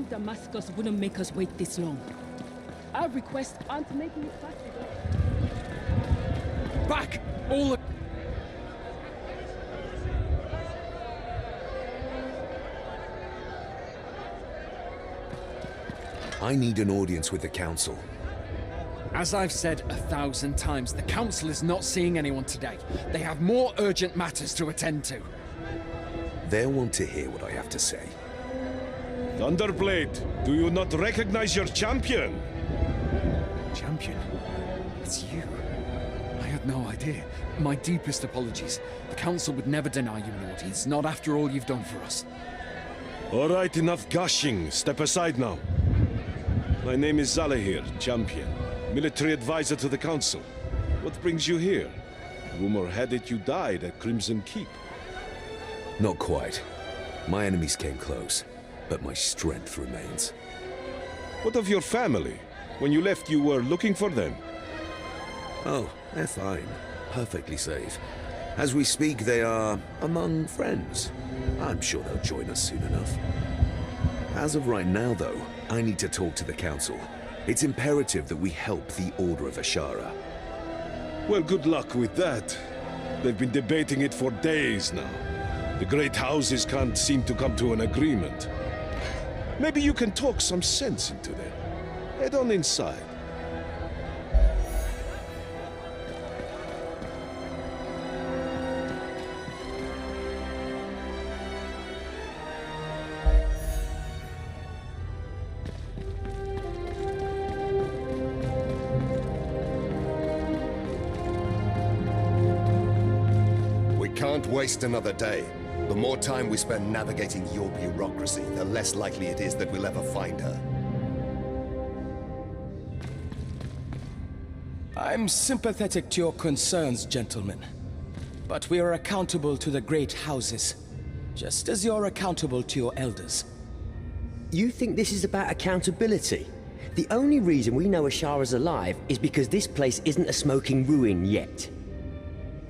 Damascus wouldn't make us wait this long. Our requests aren't making it faster. Back! All the... I need an audience with the Council. As I've said 1,000 times, the Council is not seeing anyone today. They have more urgent matters to attend to. They'll want to hear what I have to say. Thunderblade, do you not recognize your champion? Champion? It's you. I had no idea. My deepest apologies. The Council would never deny you an audience, not after all you've done for us. All right, enough gushing. Step aside now. My name is Zalahir, champion. Military advisor to the Council. What brings you here? Rumor had it you died at Crimson Keep. Not quite. My enemies came close, but my strength remains. What of your family? When you left, you were looking for them. Oh, they're fine. Perfectly safe. As we speak, they are among friends. I'm sure they'll join us soon enough. As of right now, though, I need to talk to the Council. It's imperative that we help the Order of Ashara. Well, good luck with that. They've been debating it for days now. The great houses can't seem to come to an agreement. Maybe you can talk some sense into them. Head on inside. Can't waste another day. The more time we spend navigating your bureaucracy, the less likely it is that we'll ever find her. I'm sympathetic to your concerns, gentlemen. But we are accountable to the great houses, just as you're accountable to your elders. You think this is about accountability? The only reason we know Ashara's alive is because this place isn't a smoking ruin yet.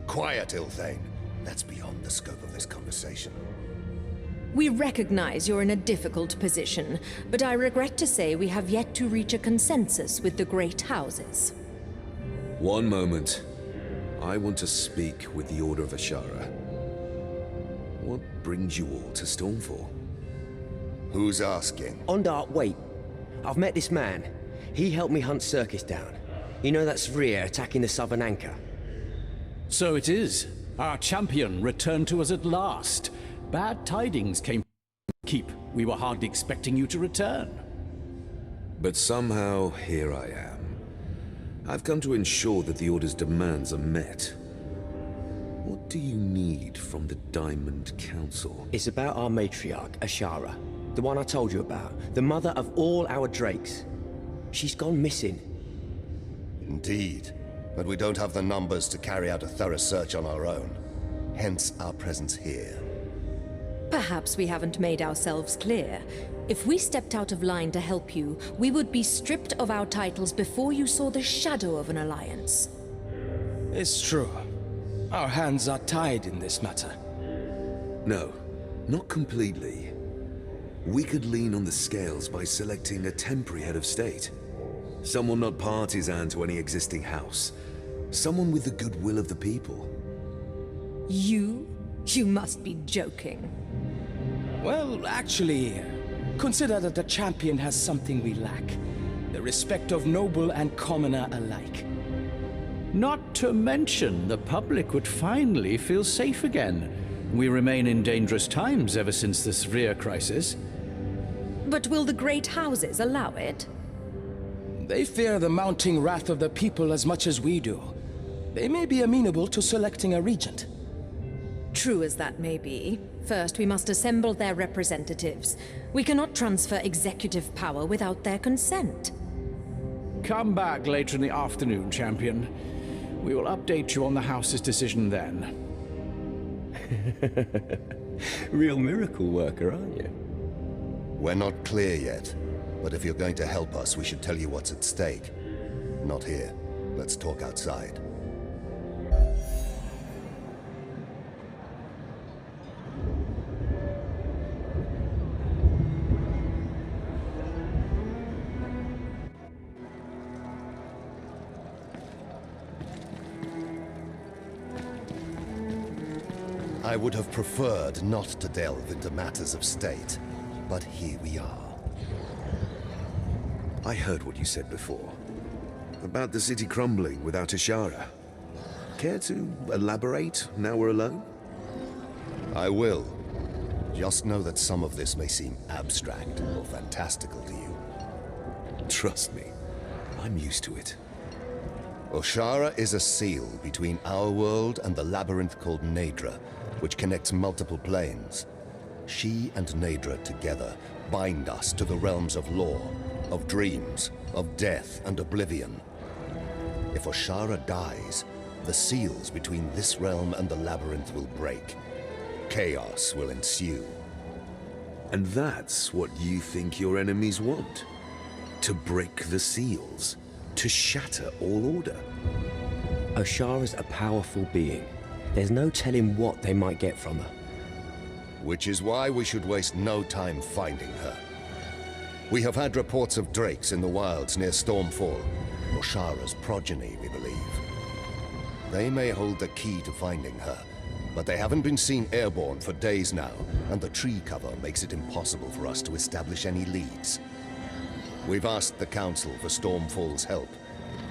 Quiet, Ilthane. That's beyond the scope of this conversation. We recognize you're in a difficult position, but I regret to say we have yet to reach a consensus with the great houses. One moment. I want to speak with the Order of Ashara. What brings you all to Stormfall? Who's asking? Ondar, wait. I've met this man. He helped me hunt Circus down. You know that's Rhea attacking the Southern Anchor? So it is. Our champion returned to us at last. Bad tidings came from Keep. We were hardly expecting you to return. But somehow, here I am. I've come to ensure that the Order's demands are met. What do you need from the Diamond Council? It's about our matriarch, Ashara. The one I told you about. The mother of all our drakes. She's gone missing. Indeed. But we don't have the numbers to carry out a thorough search on our own. Hence our presence here. Perhaps we haven't made ourselves clear. If we stepped out of line to help you, we would be stripped of our titles before you saw the shadow of an alliance. It's true. Our hands are tied in this matter. No, not completely. We could lean on the scales by selecting a temporary head of state. Someone not partisan to any existing house. Someone with the goodwill of the people. You? You must be joking. Well, actually, consider that the champion has something we lack. The respect of noble and commoner alike. Not to mention, the public would finally feel safe again. We remain in dangerous times ever since this Rhea crisis. But will the great houses allow it? They fear the mounting wrath of the people as much as we do. They may be amenable to selecting a regent. True as that may be, first we must assemble their representatives. We cannot transfer executive power without their consent. Come back later in the afternoon, champion. We will update you on the house's decision then. Real miracle worker, aren't you? We're not clear yet, but if you're going to help us, we should tell you what's at stake. Not here. Let's talk outside. I would have preferred not to delve into matters of state, but here we are. I heard what you said before. About the city crumbling without Ashara. Care to elaborate now we're alone? I will. Just know that some of this may seem abstract or fantastical to you. Trust me, I'm used to it. Ashara is a seal between our world and the labyrinth called Nadra, which connects multiple planes. She and Nadra together bind us to the realms of law, of dreams, of death and oblivion. If Ashara dies, the seals between this realm and the labyrinth will break. Chaos will ensue. And that's what you think your enemies want? To break the seals? To shatter all order? Ashara's a powerful being. There's no telling what they might get from her. Which is why we should waste no time finding her. We have had reports of drakes in the wilds near Stormfall. Ashara's progeny, we believe. They may hold the key to finding her, but they haven't been seen airborne for days now, and the tree cover makes it impossible for us to establish any leads. We've asked the Council for Stormfall's help,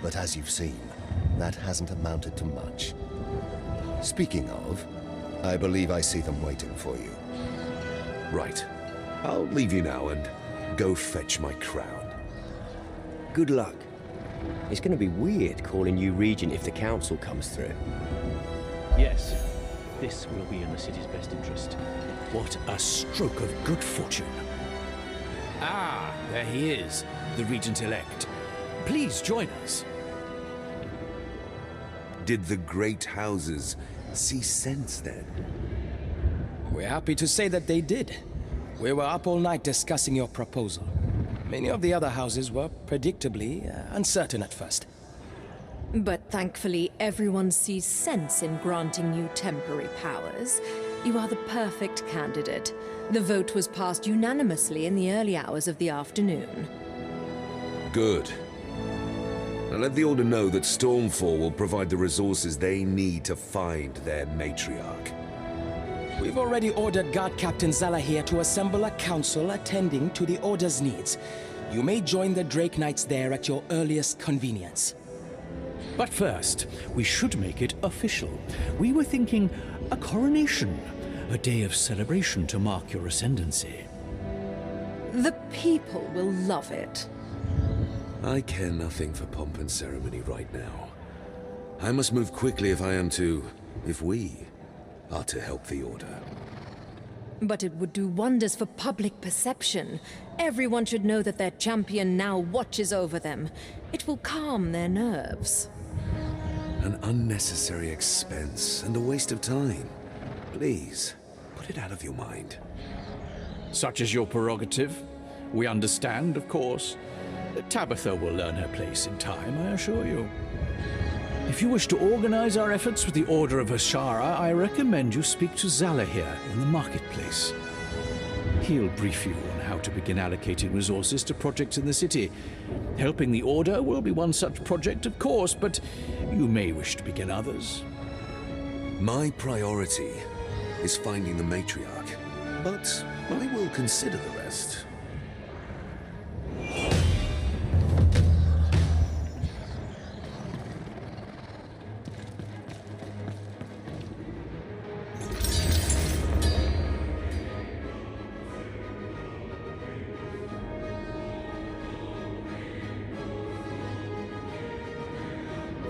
but as you've seen, that hasn't amounted to much. Speaking of, I believe I see them waiting for you. Right. I'll leave you now and go fetch my crown. Good luck. It's going to be weird calling you Regent if the Council comes through. Yes, this will be in the city's best interest. What a stroke of good fortune. Ah, there he is, the Regent-elect. Please join us. Did the great houses see sense then? We're happy to say that they did. We were up all night discussing your proposal. Many of the other houses were predictably uncertain at first. But thankfully, everyone sees sense in granting you temporary powers. You are the perfect candidate. The vote was passed unanimously in the early hours of the afternoon. Good. Now let the Order know that Stormfall will provide the resources they need to find their matriarch. We've already ordered Guard Captain Zalahir to assemble a council attending to the Order's needs. You may join the Drake Knights there at your earliest convenience. But first, we should make it official. We were thinking a coronation, a day of celebration to mark your ascendancy. The people will love it. I care nothing for pomp and ceremony right now. I must move quickly if we are to help the Order. But it would do wonders for public perception. Everyone should know that their champion now watches over them. It will calm their nerves. An unnecessary expense and a waste of time. Please, put it out of your mind. Such is your prerogative. We understand, of course. Tabitha will learn her place in time, I assure you. If you wish to organize our efforts with the Order of Ashara, I recommend you speak to Zalahir in the marketplace. He'll brief you on how to begin allocating resources to projects in the city. Helping the Order will be one such project, of course, but you may wish to begin others. My priority is finding the matriarch, but I will consider the rest.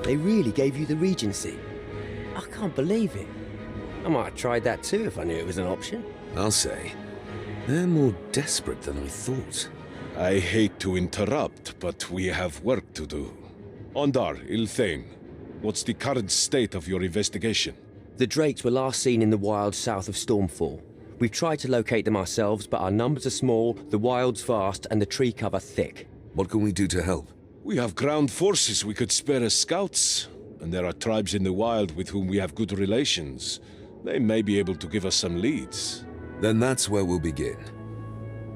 They really gave you the Regency. I can't believe it. I might have tried that too if I knew it was an option. I'll say, they're more desperate than I thought. I hate to interrupt, but we have work to do. Ondar, Ilthane, what's the current state of your investigation? The Drakes were last seen in the wilds south of Stormfall. We've tried to locate them ourselves, but our numbers are small, the wild's vast, and the tree cover thick. What can we do to help? We have ground forces we could spare as scouts, and there are tribes in the wild with whom we have good relations. They may be able to give us some leads. Then that's where we'll begin.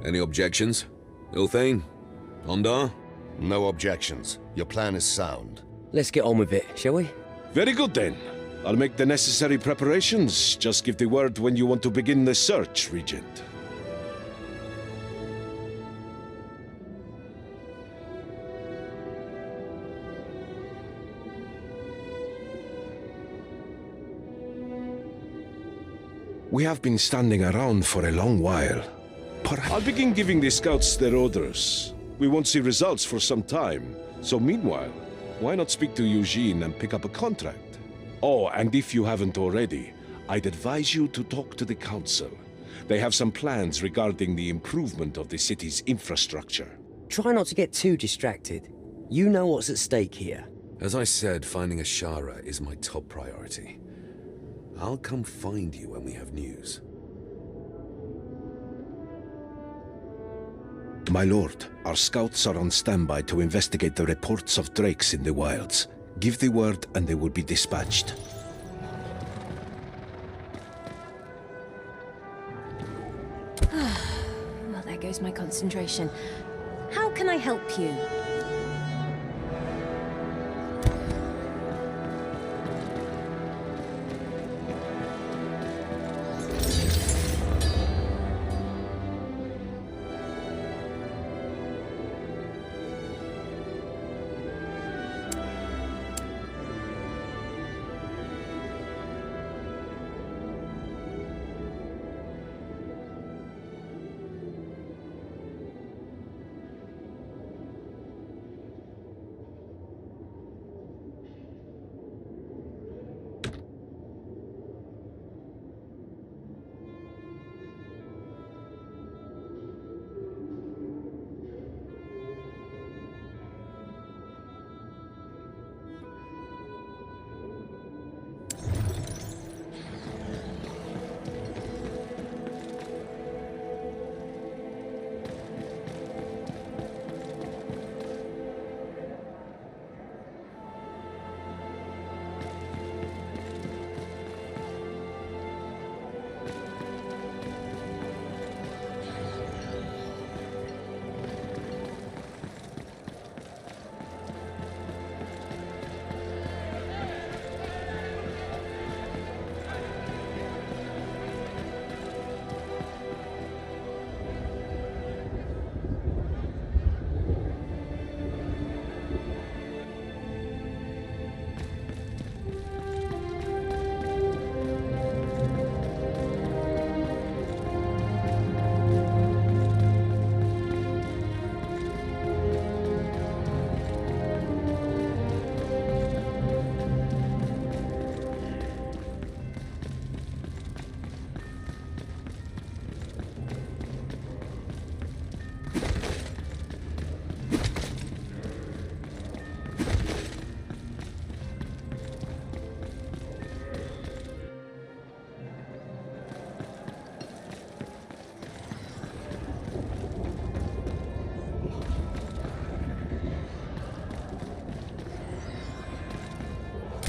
Any objections? Ilthane? Ondar? No objections. Your plan is sound. Let's get on with it, shall we? Very good then. I'll make the necessary preparations. Just give the word when you want to begin the search, Regent. We have been standing around for a long while. I'll begin giving the scouts their orders. We won't see results for some time. So meanwhile, why not speak to Eugene and pick up a contract? Oh, and if you haven't already, I'd advise you to talk to the council. They have some plans regarding the improvement of the city's infrastructure. Try not to get too distracted. You know what's at stake here. As I said, finding a Shara is my top priority. I'll come find you when we have news. My lord, our scouts are on standby to investigate the reports of drakes in the wilds. Give the word and they will be dispatched. Well, there goes my concentration. How can I help you?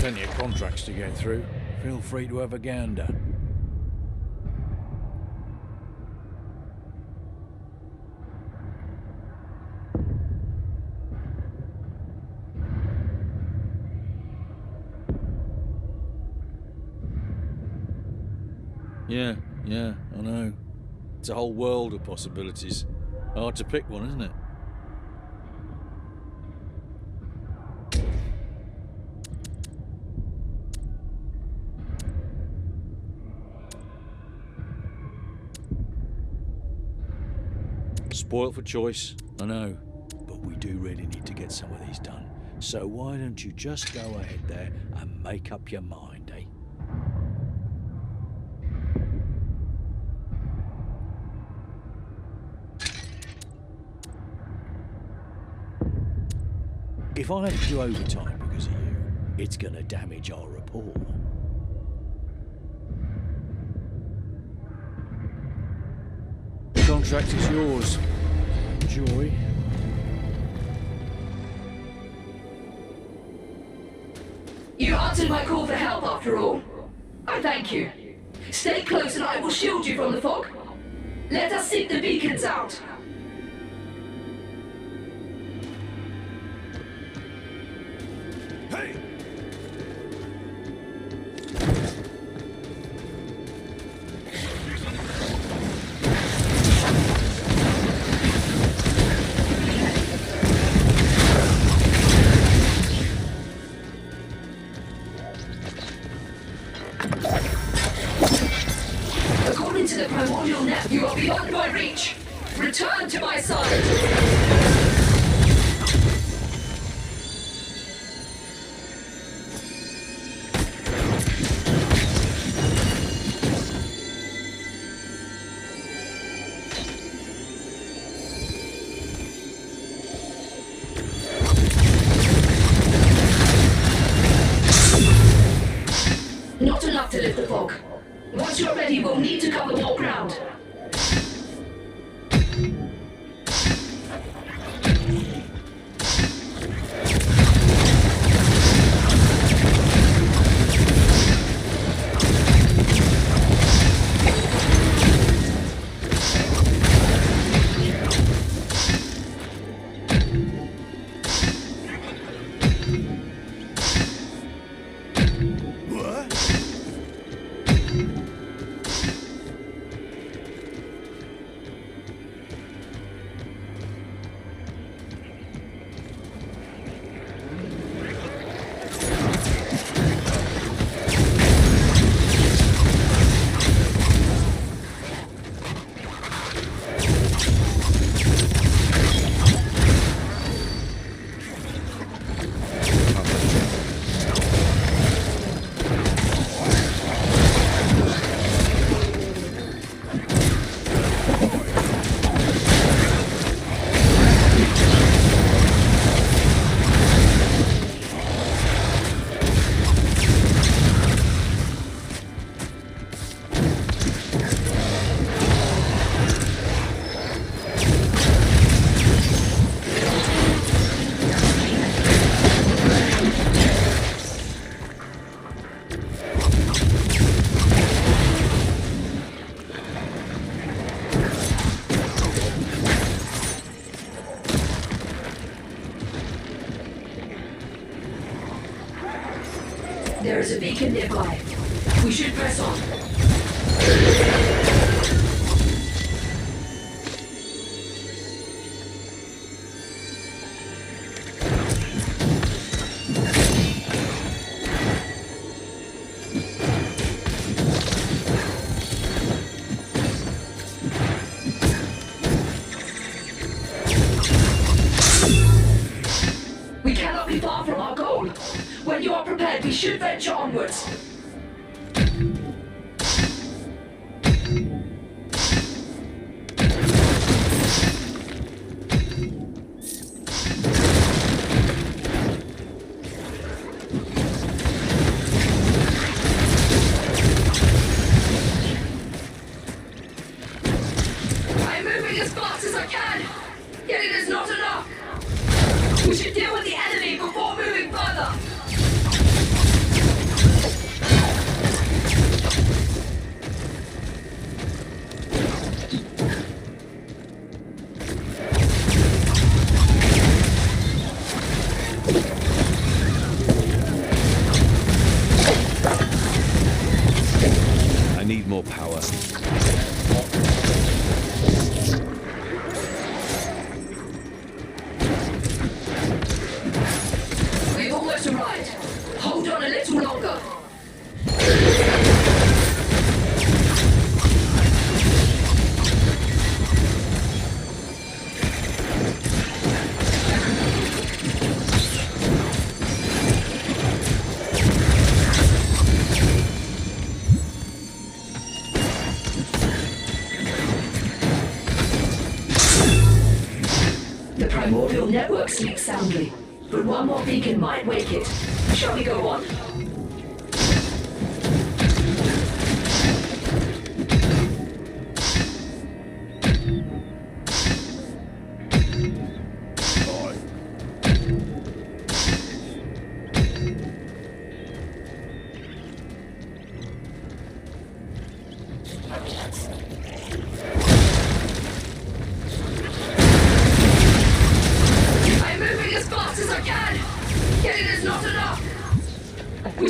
Plenty of contracts to get through. Feel free to have a gander. Yeah, I know. It's a whole world of possibilities. Hard to pick one, isn't it? Spoiled for choice, I know, but we do really need to get some of these done. So why don't you just go ahead there and make up your mind, eh? If I have to do overtime because of you, it's gonna damage our rapport. The contract is yours. Enjoy. You answered my call for help after all. I thank you. Stay close and I will shield you from the fog. Let us seek the beacons out. Hey! into the primordial net. You are beyond my reach. Return to my side. Not enough to lift the fog. Once you're ready, we'll need to cover more ground. There is a beacon nearby. We should press on. We cannot be far from our goal. When you are prepared, we should venture onwards. I'm moving as fast as I can, yet it is not enough. We should deal with the enemy before moving further. I need more power. We've almost arrived. Hold on a little longer. The primordial network sleeps soundly, but one more beacon might wake it. Shall we go on? I'm moving as fast as I can, yet it is not enough. We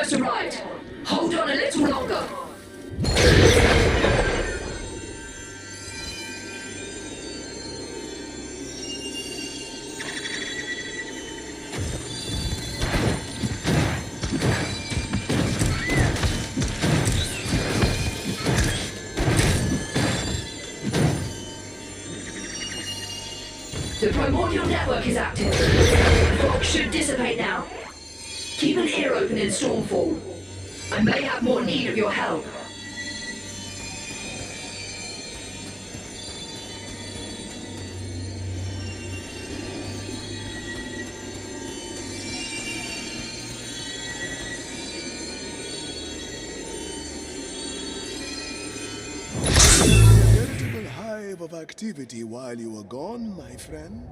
almost arrived. Hold on a little longer. The primordial network is active. The fog should dissipate now. Keep an ear open in Stormfall. I may have more need of your help. Veritable hive of activity while you were gone, my friend.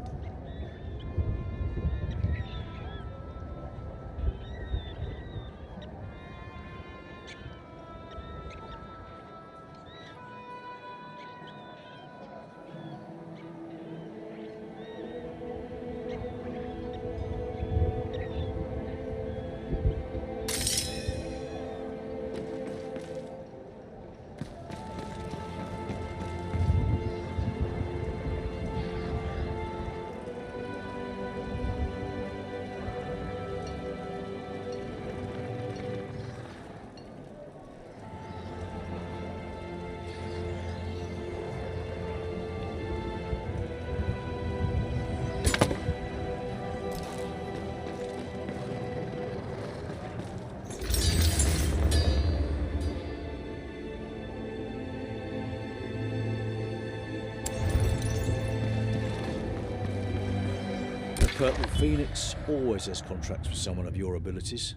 Purple Phoenix always has contracts with someone of your abilities.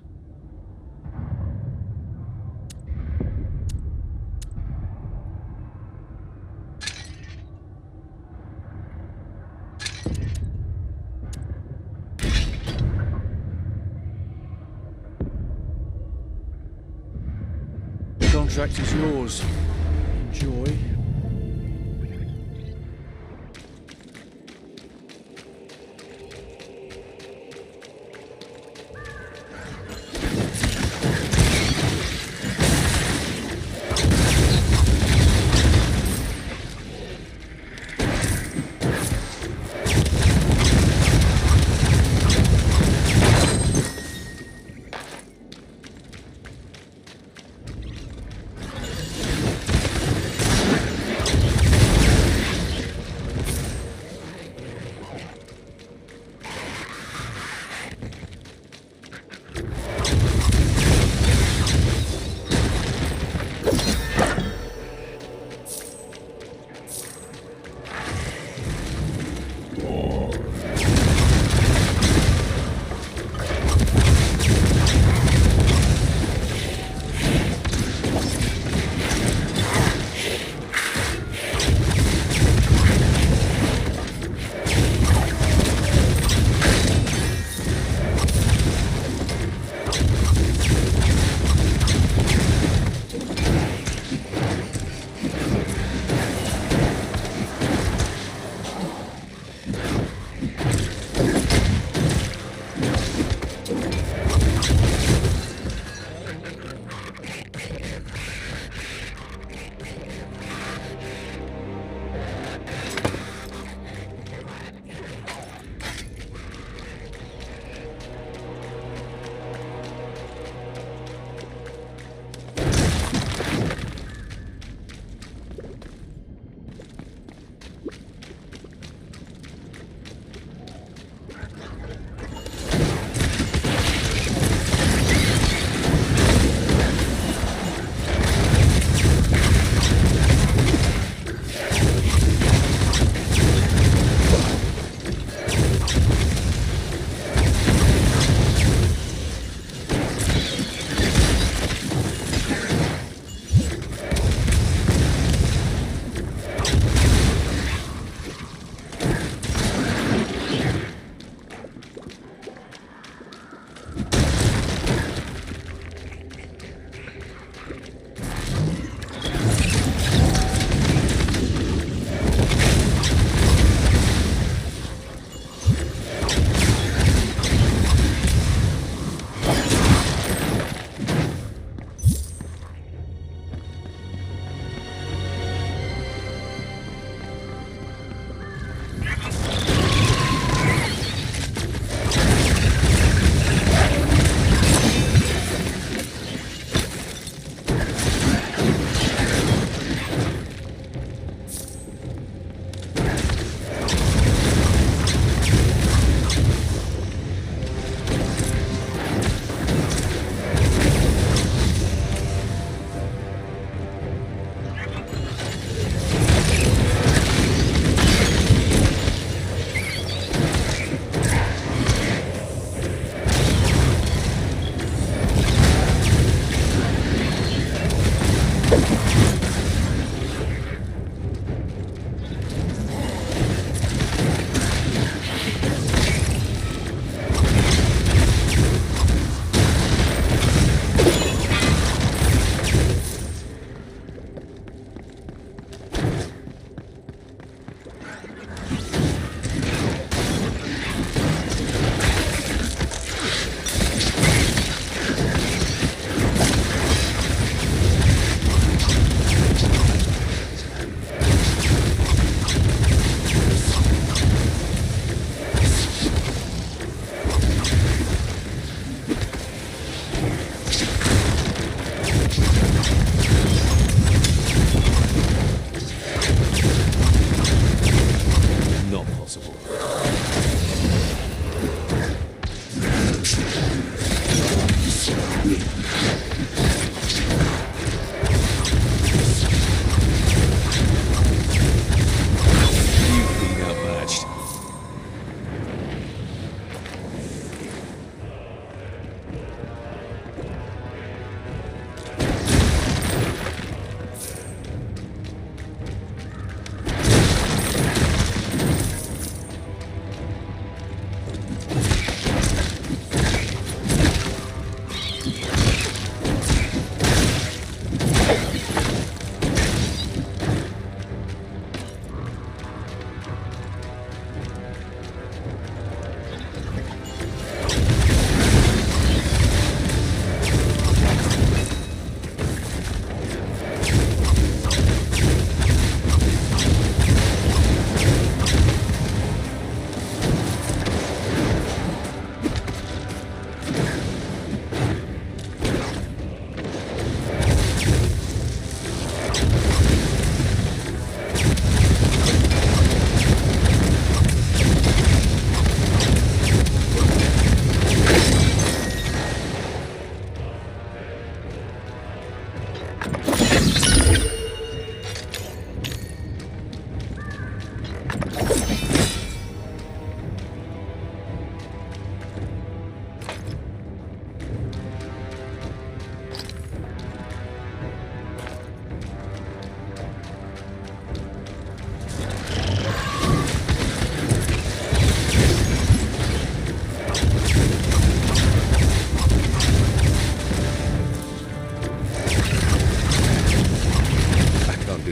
The contract is yours. Enjoy.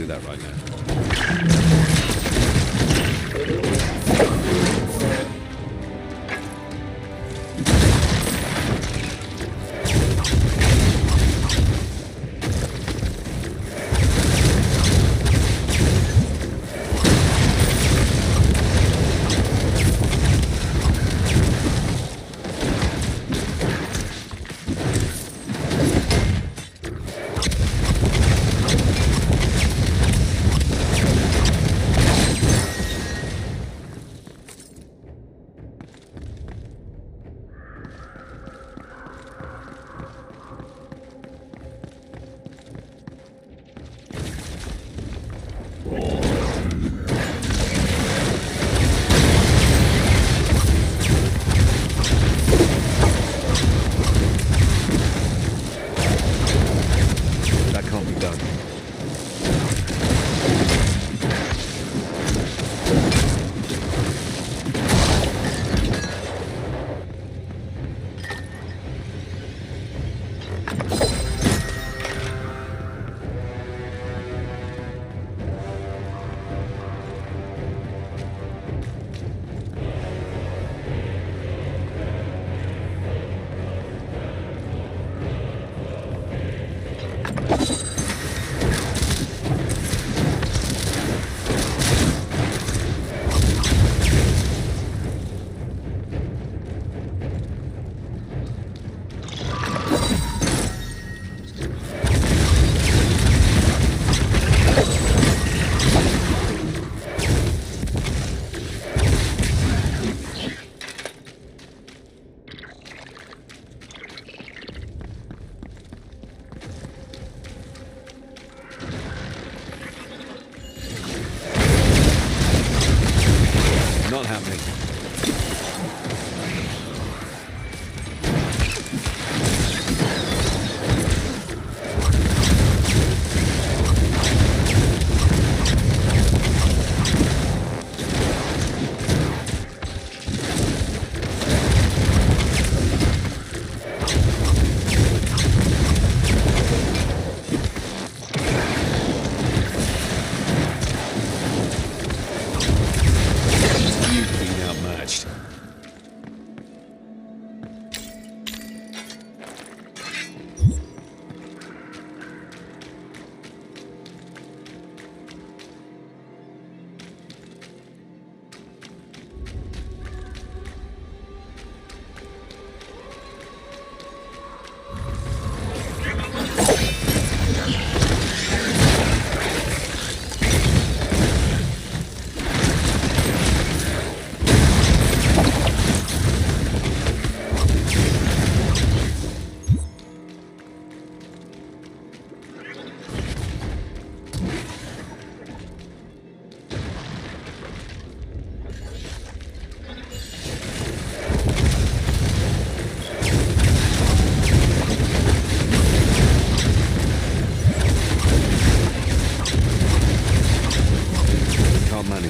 do that right now. Not happening.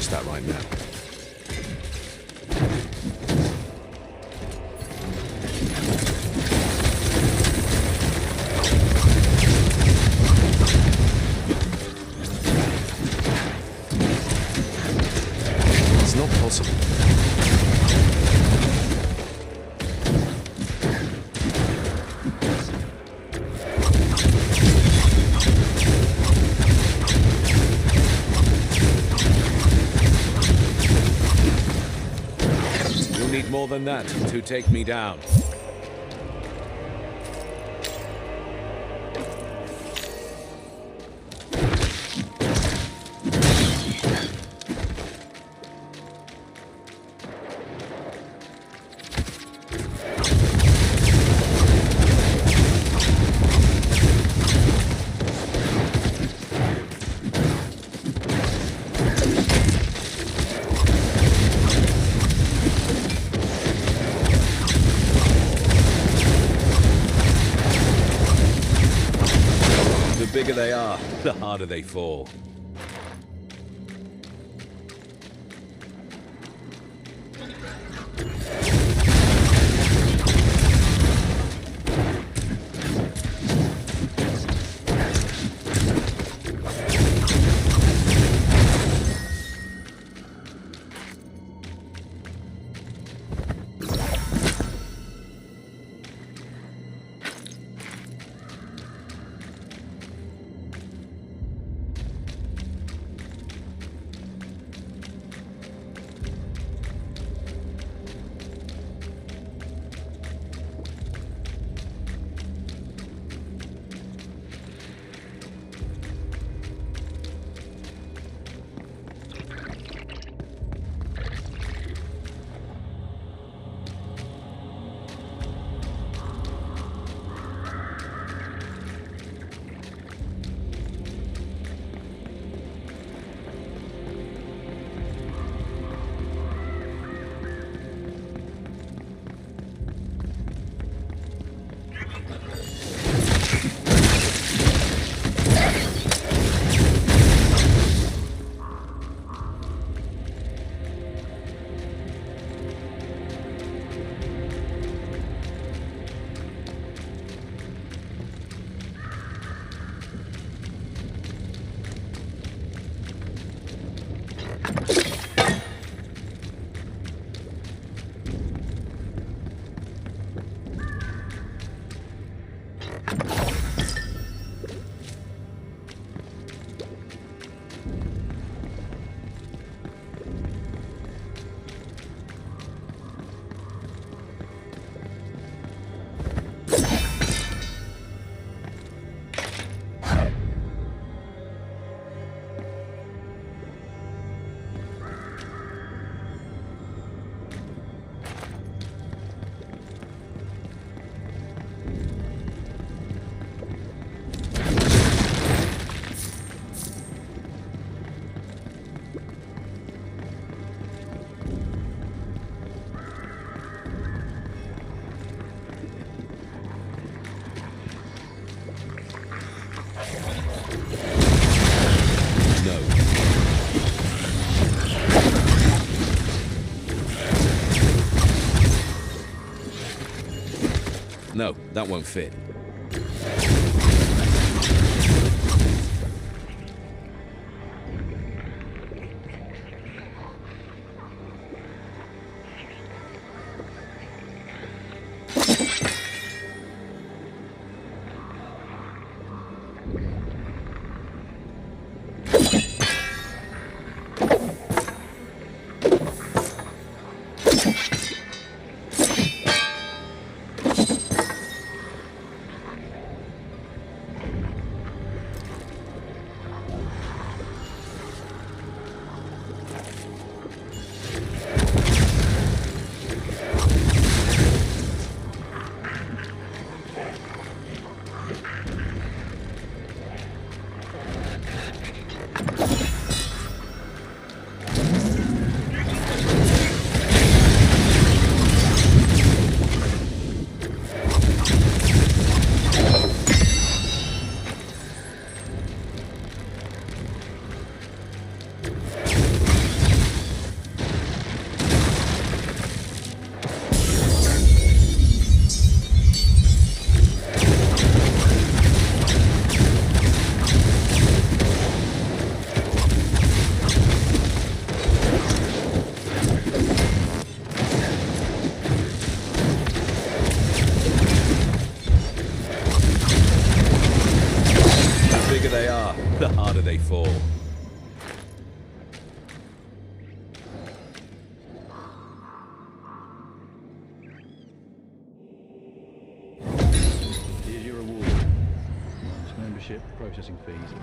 That right now. It's not possible. More than that to take me down. The bigger they are, the harder they fall. No, that won't fit. The harder they fall. Here's your reward. Membership, processing fees.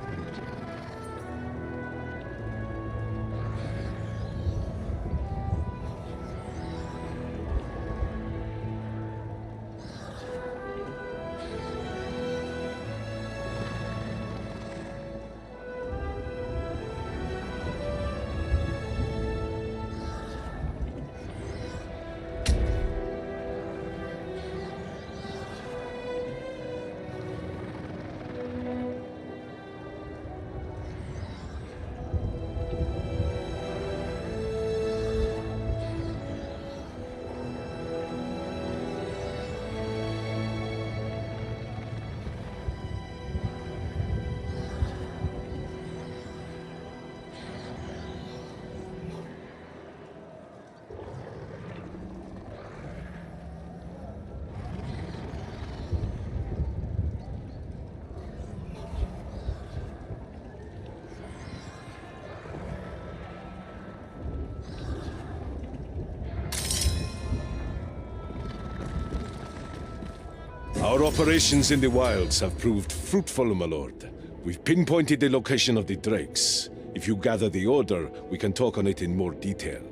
Our operations in the wilds have proved fruitful, my lord. We've pinpointed the location of the drakes. If you gather the order, we can talk on it in more detail.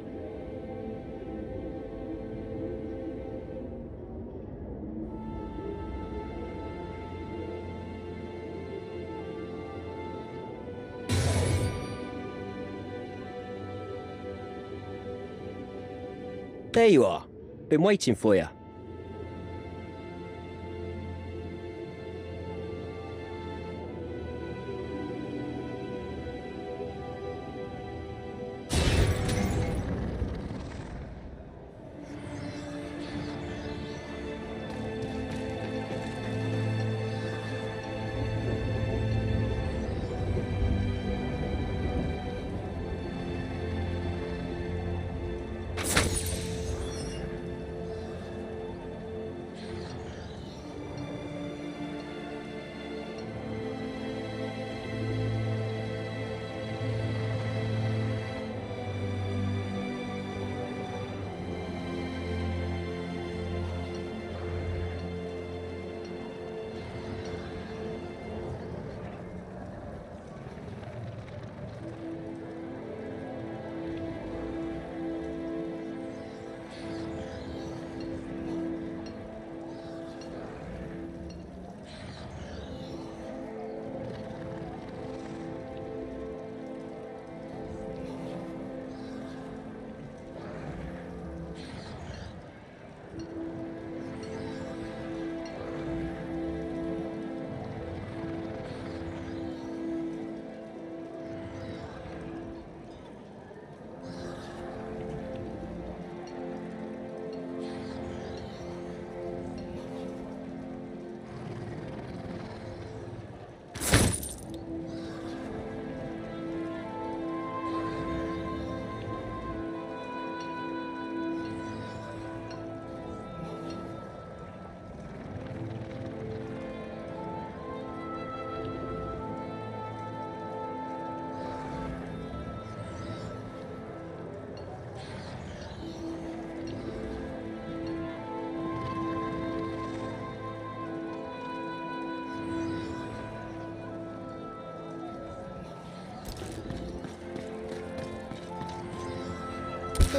There you are. Been waiting for you.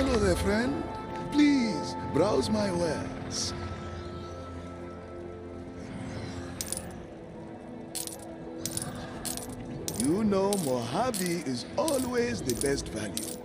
Hello there, friend. Please, browse my wares. You know Mojave is always the best value.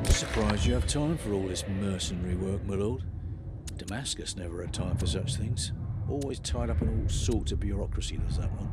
Surprised you have time for all this mercenary work, my lord. Damascus never had time for such things. Always tied up in all sorts of bureaucracy, does that one.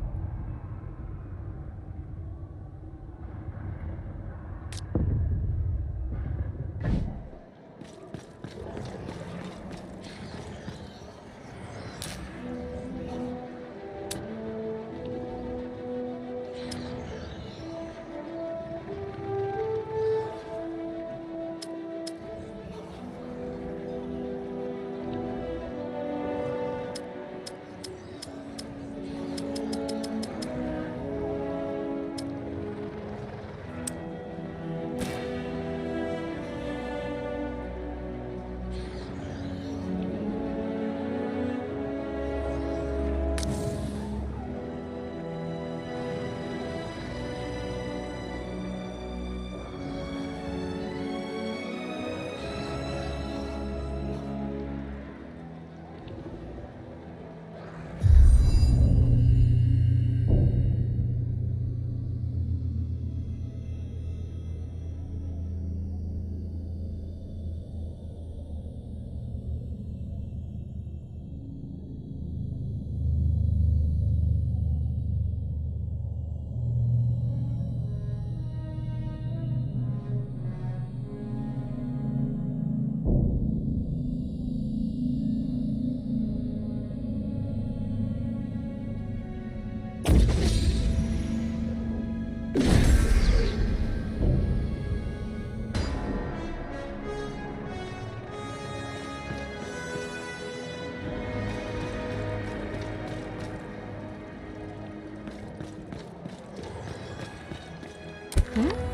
Hmm?